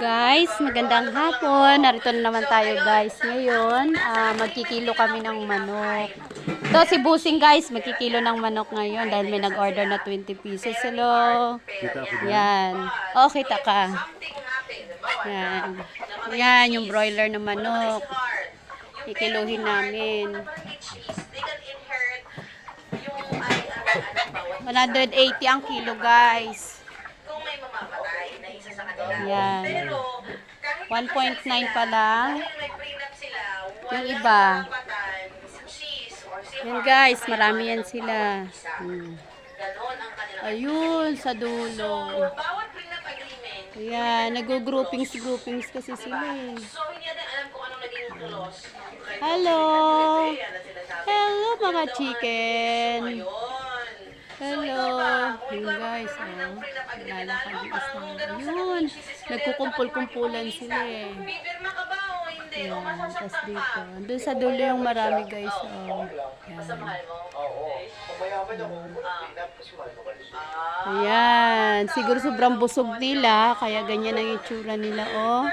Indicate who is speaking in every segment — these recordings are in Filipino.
Speaker 1: Guys, magandang hapon. Narito na naman tayo guys. Ngayon, magkikilo kami ng manok. Ito si Busing guys, magkikilo ng manok ngayon dahil may nag-order na 20 pieces. Hello. Yan. Oh, kita ka. Yan. Yan, yung broiler na manok. Kikiluhin namin. 180 ang kilo guys. Yan. 1.9 pa lang. Yung iba. Yan guys, marami yan sila. Ayun, sa dulo. Ayan, nag-groupings kasi sila eh. Hello! Hello mga chicken! Hello! Yun guys, oh. Lalakad yung isa. Yun! Nagkukumpul-kumpulan sila eh. Yan, tas dito. Doon sa dulo yung marami guys, oh. Yan. Ayan. Siguro sobrang busog nila, kaya ganyan ang itsura nila, oh.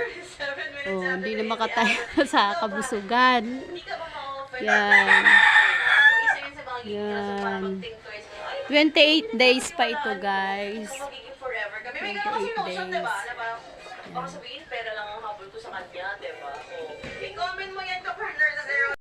Speaker 1: Oh, hindi na makatayo sa kabusugan. Yan. Yan. 28 days pa ito, guys. 28 days. Yan.